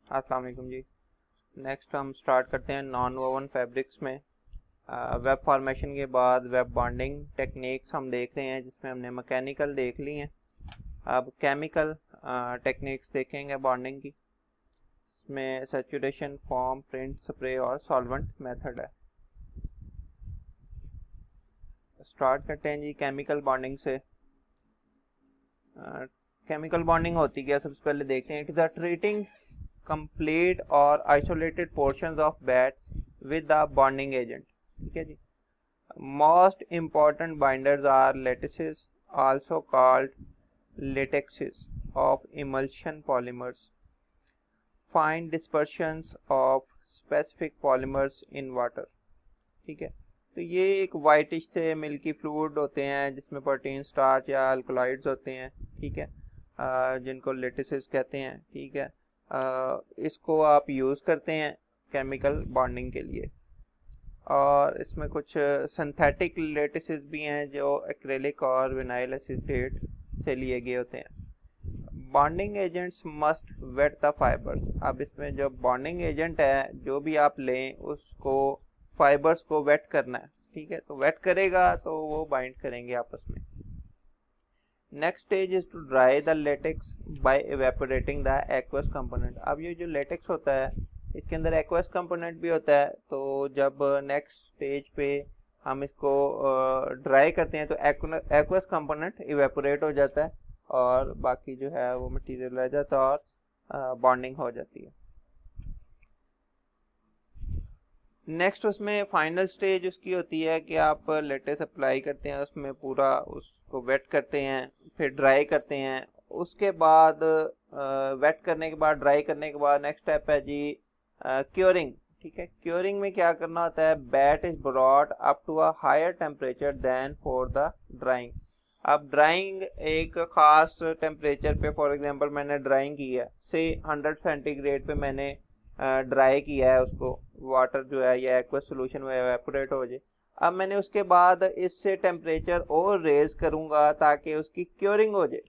अस्सलाम वालेकुम जी। नेक्स्ट हम स्टार्ट करते हैं नॉन वोवन फैब्रिक्स में। वेब फॉर्मेशन के बाद वेब बॉन्डिंग टेक्निक्स हम देख रहे हैं, जिसमें हमने मैकेनिकल देख ली हैं। अब केमिकल टेक्निक्स देखेंगे बॉन्डिंग की। इसमें सैचुरेशन, फॉर्म, प्रिंट, स्प्रे और सॉल्वेंट मेथड है। स्टार्ट करते हैं जी केमिकल बॉन्डिंग से। केमिकल बॉन्डिंग होती क्या, सबसे पहले देखते हैं। It is a treating complete or isolated portions of bat with the bonding agent। ठीक है जी। Most important binders are lattices, also called latexes of emulsion polymers, fine dispersions of specific polymers in water। ठीक है, तो ये एक whitish से milky fluid होते हैं जिसमें प्रोटीन, स्टार्च या अल्कलॉइड्स होते हैं। ठीक है, जिनको लेटिसेस कहते हैं। ठीक है, इसको आप यूज़ करते हैं केमिकल बॉन्डिंग के लिए। और इसमें कुछ सिंथेटिक लेटिसेस भी हैं जो एक्रेलिक और विनाइल एसीटेट से लिए गए होते हैं। Bonding agents must wet the fibres. अब इसमें जो बॉन्डिंग एजेंट है, जो भी आप लें, उसको फाइबर्स को वेट करना है। ठीक है, तो वेट करेगा तो वो बाइंड करेंगे आपस में। Next stage is to dry the latex by evaporating the aqueous component. अब ये जो लेटेक्स होता है, इसके अंदर एक्वस कंपोनेंट भी होता है। तो जब नेक्स्ट स्टेज पे हम इसको ड्राई करते हैं तो एक्वस कंपोनेंट इवेपोरेट हो जाता है और बाकी जो है वो मटेरियल रह जाता है और बॉन्डिंग हो जाती है। नेक्स्ट उसमें फाइनल स्टेज उसकी होती है कि आप लेटेक्स अप्लाई करते हैं, उसमें पूरा उसको वेट करते हैं, फिर ड्राई करते हैं। उसके बाद वेट करने के बाद, ड्राई करने के बाद नेक्स्ट स्टेप है जी क्योरिंग। ठीक है, क्योरिंग में क्या करना होता है, batt is brought up to a higher temperature then for the drying. अब ड्राइंग एक खास टेम्परेचर पे, फॉर एग्जांपल मैंने ड्राइंग की है से 100 सेंटीग्रेड पे मैंने ड्राई किया है उसको, वाटर जो है या एक्वस सोल्यूशन में एवेपोरेट हो जाए। अब मैंने उसके बाद इससे टेम्परेचर और रेज करूंगा ताकि उसकी क्योरिंग हो जाए।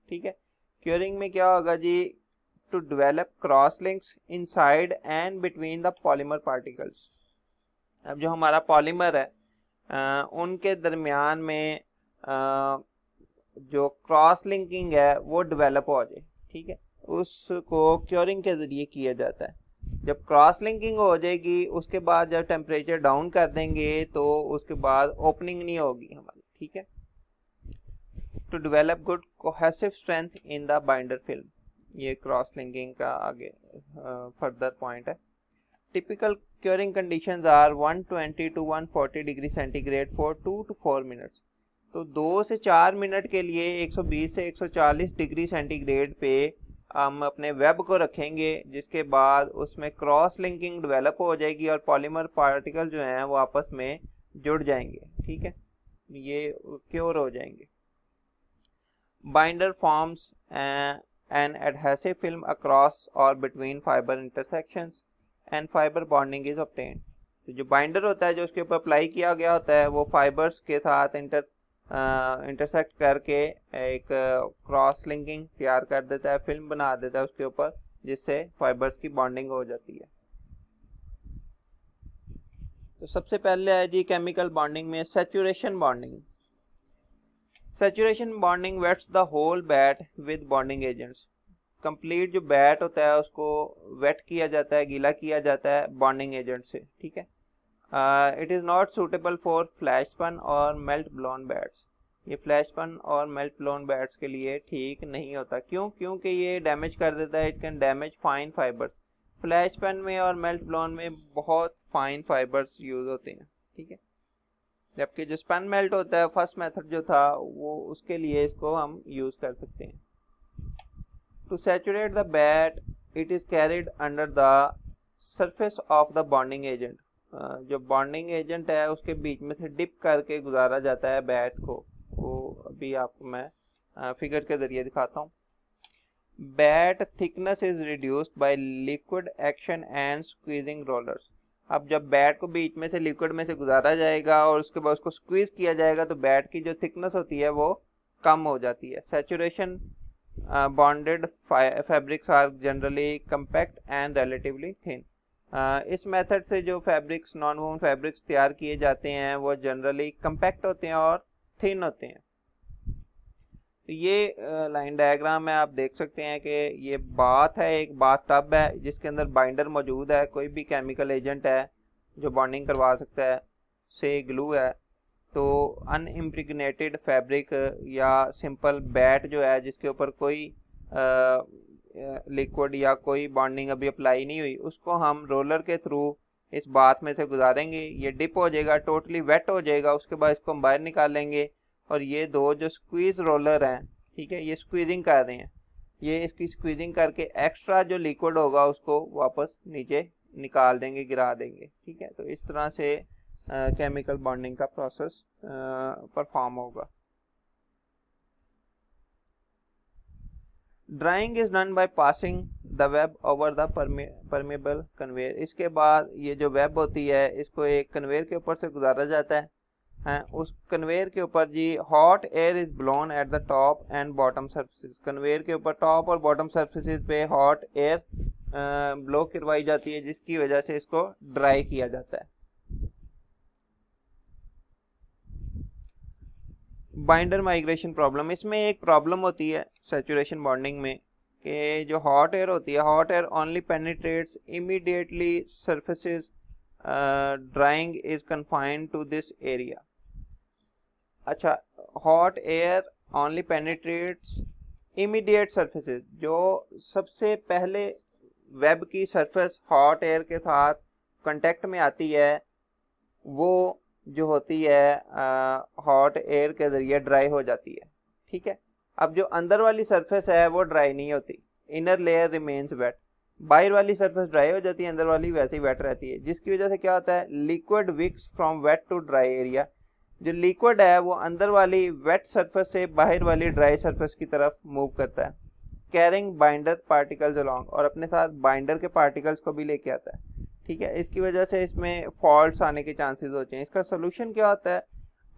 ठीक है, क्योरिंग में क्या होगा जी, to develop cross links inside and between the polymer particles. अब जो हमारा पॉलीमर है उनके दरमियान में जो क्रॉस लिंकिंग है वो डेवलप हो जाए। ठीक है, उसको क्योरिंग के ज़रिए किया जाता है। जब क्रॉस लिंकिंग हो जाएगी, उसके बाद जब टेम्परेचर डाउन कर देंगे तो उसके बाद ओपनिंग नहीं होगी हमारी। ठीक है, to develop good cohesive strength in the binder film. ये क्रॉस लिंकिंग का आगे फर्दर पॉइंट है। Typical curing conditions are 120 to 140 degree centigrade for 2 to 4 minutes. तो 2 से 4 मिनट के लिए 120 से 140 डिग्री सेंटीग्रेड पे हम अपने वेब को रखेंगे, जिसके बाद उसमें क्रॉस लिंकिंग डेवलप हो जाएगी और पॉलीमर पार्टिकल जो हैं वो आपस में जुड़ जाएंगे। ठीक है, ये क्योर हो जाएंगे। Binder forms an adhesive film across और between fiber intersections and fiber bonding is obtained. तो जो बाइंडर होता है, जो उसके ऊपर अप्लाई किया गया होता है, वो फाइबर्स के साथ इंटरसेक्ट करके एक क्रॉस लिंकिंग तैयार कर देता है, फिल्म बना देता है उसके ऊपर, जिससे फाइबर्स की बॉन्डिंग हो जाती है। तो सबसे पहले है जी केमिकल बॉन्डिंग में saturation bonding. Saturation bonding wets the whole batt with bonding agents. Complete जो बैट होता है उसको वेट किया जाता है, गीला किया जाता है बॉन्डिंग एजेंट से। ठीक है, it is not suitable for flash spun और मेल्ट ब्लोन बैट्स। ये फ्लैश स्पन और मेल्ट ब्लोन बैट्स के लिए ठीक नहीं होता। क्यों? क्योंकि ये डैमेज कर देता है, it can damage fine fibres. Flash spun में और मेल्ट ब्लोन में बहुत फाइन फाइबर्स यूज होते हैं। ठीक है, जबकि जो स्पन मेल्ट होता है, फर्स्ट मेथड जो था, वो उसके लिए इसको हम यूज कर सकते हैं। To saturate the batt, it is carried under the surface of the bonding agent. जो बॉन्डिंग एजेंट है उसके बीच में से डिप करके गुजारा जाता है बैट को। वो अभी आपको मैं फिगर के जरिए दिखाता हूँ। Bat thickness is reduced by liquid action and squeezing rollers. अब जब बैट को बीच में से लिक्विड में से गुजारा जाएगा और उसके बाद उसको स्क्वीज किया जाएगा तो बैट की जो थिकनेस होती है वो कम हो जाती है। Saturation bonded fabrics are generally compact and relatively thin. इस मेथड से जो फैब्रिक्स नॉन वूवन फैब्रिक्स तैयार किए जाते हैं वो जनरली कंपैक्ट होते हैं और थिन होते हैं। तो ये लाइन डायग्राम में आप देख सकते हैं कि ये बाथ है, एक बाथ टब है जिसके अंदर बाइंडर मौजूद है, कोई भी केमिकल एजेंट है जो बॉन्डिंग करवा सकता है, से ग्लू है। तो अनइम्प्रिग्नेटेड फैब्रिक या सिंपल बैट जो है जिसके ऊपर कोई लिक्विड या कोई बॉन्डिंग अभी अप्लाई नहीं हुई, उसको हम रोलर के थ्रू इस बाथ में से गुजारेंगे। ये डिप हो जाएगा, टोटली वेट हो जाएगा, उसके बाद इसको हम बाहर निकालेंगे और ये दो जो स्क्वीज रोलर हैं, ठीक है, ये स्क्वीजिंग कर रहे हैं, ये इसकी स्क्वीजिंग करके एक्स्ट्रा जो लिक्विड होगा उसको वापस नीचे निकाल देंगे, गिरा देंगे। ठीक है, तो इस तरह से केमिकल बॉन्डिंग का प्रोसेस परफॉर्म होगा। Drawing is done by passing the web over the permeable conveyor. इसके बाद ये जो वेब होती है इसको एक कन्वेयर के ऊपर से गुजारा जाता है, उस कन्वेयर के ऊपर जी hot air is blown at the top and bottom surfaces. Conveyor के ऊपर टॉप और बॉटम सर्फेसिस पे हॉट एयर ब्लो करवाई जाती है जिसकी वजह से इसको ड्राई किया जाता है। बाइंडर माइग्रेशन प्रॉब्लम, इसमें एक प्रॉब्लम होती है सैचुरेशन बॉन्डिंग में कि जो हॉट एयर होती है, hot air only penetrates immediately surfaces, drying is confined to this area. अच्छा, hot air only penetrates immediate surfaces, जो सबसे पहले वेब की सरफेस हॉट एयर के साथ कांटेक्ट में आती है वो जो होती है हॉट एयर के ज़रिए ड्राई हो जाती है। ठीक है, अब जो अंदर वाली सरफेस है वो ड्राई नहीं होती, इनर लेयर रिमेन्स वेट। बाहर वाली सरफेस ड्राई हो जाती है, अंदर वाली वैसे ही वेट रहती है, जिसकी वजह से क्या होता है, liquid wicks from wet to dry area. जो लिक्विड है वो अंदर वाली वेट सरफेस से बाहर वाली ड्राई सरफेस की तरफ मूव करता है, कैरिंग बाइंडर पार्टिकल्स अलोंग, और अपने साथ बाइंडर के पार्टिकल्स को भी लेके आता है। ठीक है, इसकी वजह से इसमें फॉल्ट्स आने के चांसेस होते हैं। इसका सोल्यूशन क्या होता है,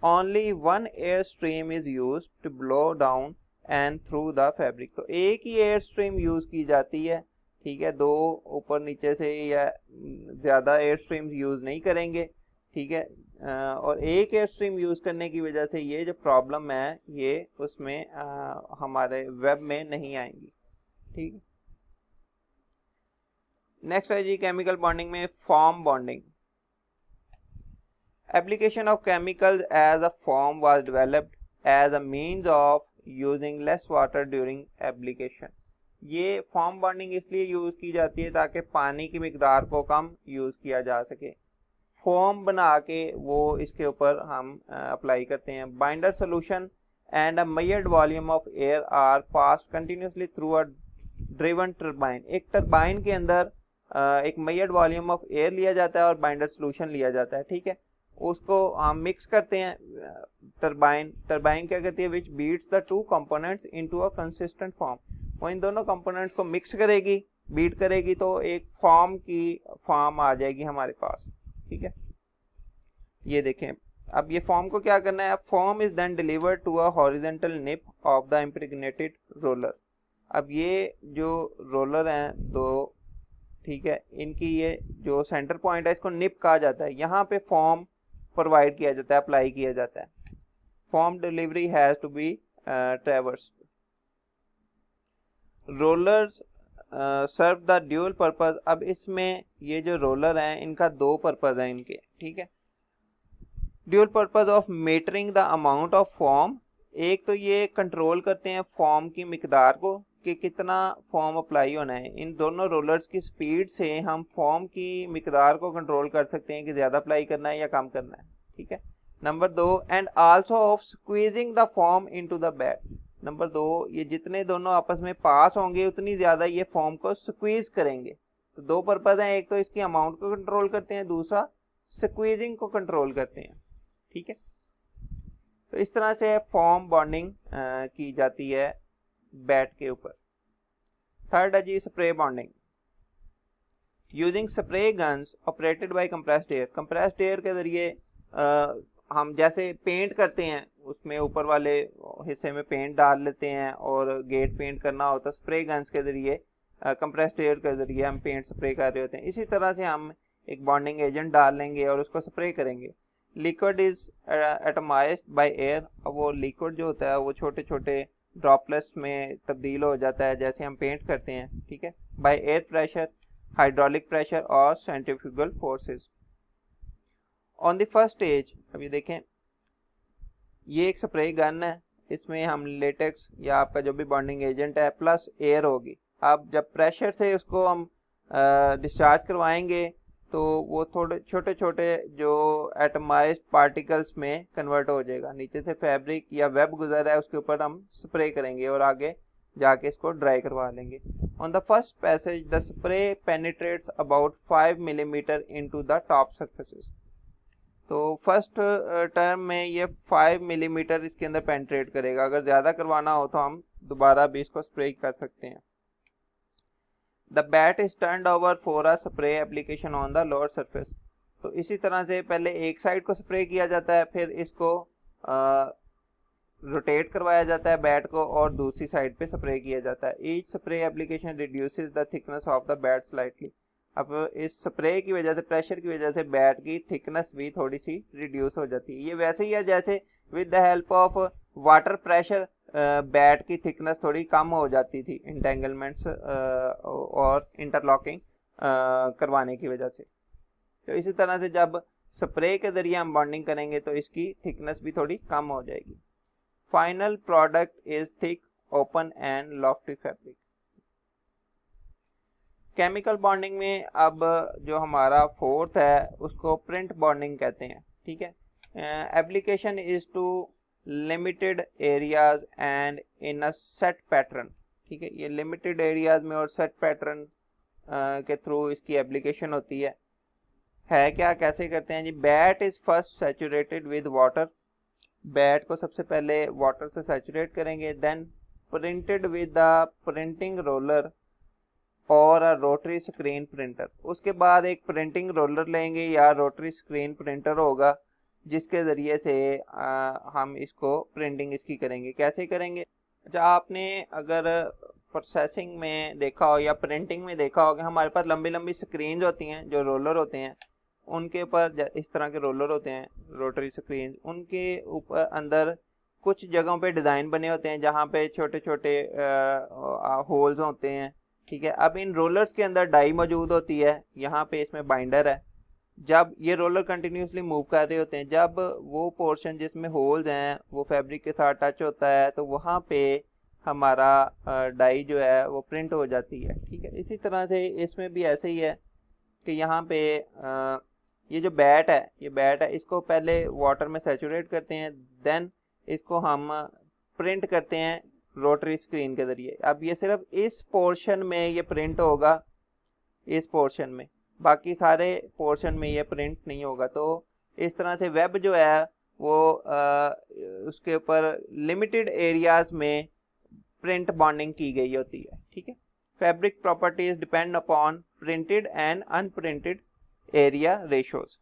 only one air stream is used to blow down and through the fabric. तो एक ही एयर स्ट्रीम यूज की जाती है, ठीक है, दो ऊपर नीचे से या ज़्यादा एयर स्ट्रीम्स यूज़ नहीं करेंगे। ठीक है, और एक एयर स्ट्रीम यूज़ करने की वजह से ये जो प्रॉब्लम है ये उसमें हमारे वेब में नहीं आएंगी। ठीक है, नेक्स्ट है जी केमिकल बॉन्डिंग में foam bonding. Application of chemicals as a foam was developed as a means of using less water during application. ये फॉर्म बॉन्डिंग इसलिए यूज की जाती है ताकि पानी की मिकदार को कम यूज किया जा सके। फॉर्म बना के वो इसके ऊपर हम अप्लाई करते हैं। Binder solution and a measured volume of air are pass continuously through a driven turbine. एक टरबाइन के अंदर एक मेजर्ड वॉल्यूम ऑफ एयर लिया जाता है और बाइंडर सोल्यूशन लिया जाता है। ठीक है, उसको हम मिक्स करते हैं। टरबाइन क्या करती है, which beats the two components into a consistent form. वो इन दोनों कंपोनेंट्स को मिक्स करेगी, बीट करेगी, तो एक फॉर्म आ जाएगी हमारे पास। ठीक है, ये देखें, अब ये फॉर्म को क्या करना है, foam is then delivered to a horizontal nip of the impregnated roller. अब ये जो रोलर हैं दो, ठीक है, इनकी ये जो सेंटर पॉइंट है इसको निप कहा जाता है। यहाँ पे फॉर्म प्रोवाइड किया जाता है, अप्लाई किया जाता है। Form delivery has to be traversed. Rollers serve the dual purpose. अब इसमें ये जो रोलर हैं इनका दो पर्पज है इनके। ठीक है, dual purpose of metering the amount of form. एक तो ये कंट्रोल करते हैं फॉर्म की मिकदार को कि कितना फॉर्म अप्लाई होना है। इन दोनों रोलर्स की स्पीड से हम फॉर्म की मिकदार को कंट्रोल कर सकते हैं कि ज़्यादा अप्लाई करना है या कम करना है। ठीक है, number 2, and also of squeezing the form into the bat. Number 2, ये जितने दोनों आपस में पास होंगे उतनी ज़्यादा ये फॉर्म को स्क्वीज करेंगे। तो दो पर्पज़ हैं, एक तो इसकी अमाउंट को कंट्रोल करते हैं, दूसरा स्क्वीजिंग को कंट्रोल करते हैं। ठीक है, तो इस तरह से फॉर्म बॉन्डिंग की जाती है बैट के ऊपर। थर्ड है जी spray bonding. Using spray guns operated by compressed air. Compressed air के जरिए हम जैसे पेंट करते हैं उसमें ऊपर वाले हिस्से में पेंट डाल लेते हैं, और गेट पेंट करना होता है स्प्रे गन्स के ज़रिए, कंप्रेस्ड एयर के ज़रिए हम पेंट स्प्रे कर रहे होते हैं। इसी तरह से हम एक बॉन्डिंग एजेंट डाल लेंगे और उसको स्प्रे करेंगे। Liquid is atomized by air. अब वो लिक्विड जो होता है वो छोटे छोटे ड्रॉपलेट्स में तब्दील हो जाता है जैसे हम पेंट करते हैं, ठीक है, by air pressure, hydraulic pressure और centrifugal forces. On the first stage, अभी देखें ये एक स्प्रे गन है, इसमें हम लेटेक्स या आपका जो भी बॉन्डिंग एजेंट है प्लस एयर होगी। अब जब प्रेशर से उसको हम डिस्चार्ज करवाएंगे तो वो थोड़े छोटे छोटे जो एटमाइज्ड पार्टिकल्स में कन्वर्ट हो जाएगा। नीचे से फैब्रिक या वेब गुजर है उसके ऊपर हम स्प्रे करेंगे और आगे जाके इसको ड्राई करवा लेंगे। On the first passage the spray penetrates about 5 millimetre into the top surfaces. तो फर्स्ट टर्म में ये 5 मिलीमीटर इसके अंदर पेनिट्रेट करेगा। अगर ज़्यादा करवाना हो तो हम दोबारा भी इसको स्प्रे कर सकते हैं। The bat is turned over for a spray application on the lower surface. तो इसी तरह से पहले एक साइड को स्प्रे किया जाता है, फिर इसको रोटेट करवाया जाता है बैट को और दूसरी साइड पे स्प्रे किया जाता है। Each spray application reduces the thickness of the bat slightly. अब इस स्प्रे की वजह से, प्रेशर की वजह से बैट की थिकनेस भी थोड़ी सी रिड्यूस हो जाती है। ये वैसे ही है जैसे with the help of water pressure bat की थिकनेस थोड़ी कम हो जाती थी इंटेंगलमेंट्स और इंटरलॉकिंग करवाने की वजह से। तो इसी तरह से जब स्प्रे के जरिए हम बॉन्डिंग करेंगे तो इसकी थिकनेस भी थोड़ी कम हो जाएगी। Final product is thick, open and Lofty fabric. Chemical bonding में अब जो हमारा फोर्थ है उसको प्रिंट बॉन्डिंग कहते हैं, ठीक है। Application is to limited areas and in a set pattern, ठीक है। ये लिमिटेड एरियाज में और सेट पैटर्न के थ्रू इसकी एप्लीकेशन होती है क्या, कैसे करते हैं जी। Batt is first saturated with water. Batt को सबसे पहले वाटर से सैचुरेट करेंगे, then printed with the printing roller और रोटरी स्क्रीन प्रिंटर। उसके बाद एक प्रिंटिंग रोलर लेंगे या रोटरी स्क्रीन प्रिंटर होगा जिसके ज़रिए से हम इसको प्रिंटिंग इसकी करेंगे। कैसे करेंगे, अच्छा आपने अगर प्रोसेसिंग में देखा हो या प्रिंटिंग में देखा हो कि हमारे पास लंबी लंबी स्क्रीन होती हैं, जो रोलर होते हैं उनके ऊपर इस तरह के रोलर होते हैं रोटरी स्क्रीन, उनके ऊपर अंदर कुछ जगहों पे डिज़ाइन बने होते हैं जहाँ पे छोटे छोटे होल्स होते हैं, ठीक है। अब इन रोलर्स के अंदर डाई मौजूद होती है, यहाँ पे इसमें बाइंडर है। जब ये रोलर कंटिन्यूसली मूव कर रहे होते हैं, जब वो पोर्शन जिसमें होल्स हैं वो फैब्रिक के साथ टच होता है तो वहाँ पे हमारा डाई जो है वो प्रिंट हो जाती है, ठीक है। इसी तरह से इसमें भी ऐसे ही है कि यहाँ पे ये जो बैट है, ये बैट है, इसको पहले वाटर में सैचुरेट करते हैं, देन इसको हम प्रिंट करते हैं रोटरी स्क्रीन के ज़रिए। अब ये सिर्फ इस पोर्शन में ये प्रिंट होगा, इस पोर्शन में, बाकी सारे पोर्शन में ये प्रिंट नहीं होगा। तो इस तरह से वेब जो है वो उसके ऊपर लिमिटेड एरियाज में प्रिंट बॉन्डिंग की गई होती है, ठीक है। Fabric properties depend upon printed and unprinted area ratios.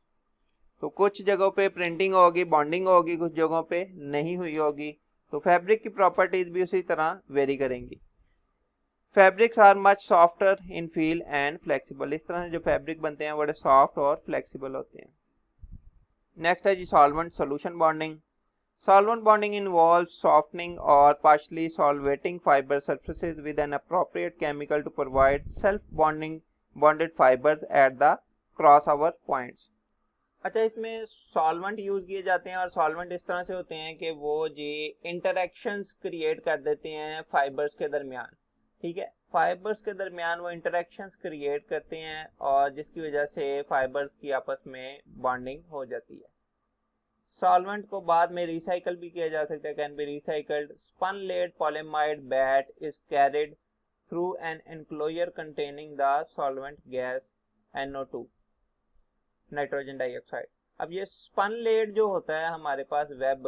तो कुछ जगहों पे प्रिंटिंग होगी, बॉन्डिंग होगी, कुछ जगहों पे नहीं हुई होगी। तो फैब्रिक की प्रॉपर्टीज भी उसी तरह वेरी करेंगी। Fabrics are much softer in feel and flexible. इस तरह से जो फैब्रिक बनते हैं बड़े सॉफ्ट और फ्लेक्सिबल होते हैं। नेक्स्ट है जी solvent solution bonding. Solvent bonding involves softening or partially solvating fiber surfaces with an appropriate chemical to provide self-bonding bonded fibers at the crossover points। अच्छा, इसमें सॉल्वेंट यूज किए जाते हैं और सॉल्वेंट इस तरह से होते हैं कि वो जी इंटरेक्शंस क्रिएट कर देते हैं फाइबर्स के दरमियान, ठीक है। फाइबर्स के दरमियान वो इंटरेक्शंस क्रिएट करते हैं और जिसकी वजह से फाइबर्स की आपस में बॉन्डिंग हो जाती है। सॉल्वेंट को बाद में रिसाइकल भी किया जा सकता है, can be recycled. Spun laid polyamide batt is carried through an enclosure containing the solvent gas NO2, nitrogen dioxide. अब ये स्पन लेड जो होता है हमारे पास वेब,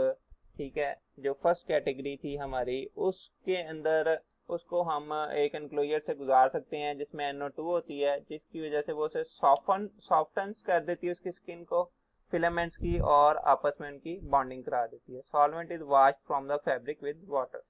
ठीक है, जो फर्स्ट कैटेगरी थी हमारी, उसके अंदर उसको हम एक एनक्लोजर से गुजार सकते हैं जिसमें NO2 होती है, जिसकी वजह से वो उसे सॉफ्टन्स कर देती है उसकी स्किन को, फिलामेंट्स की और आपस में उनकी बॉन्डिंग करा देती है। Solvent is washed from the fabric with water.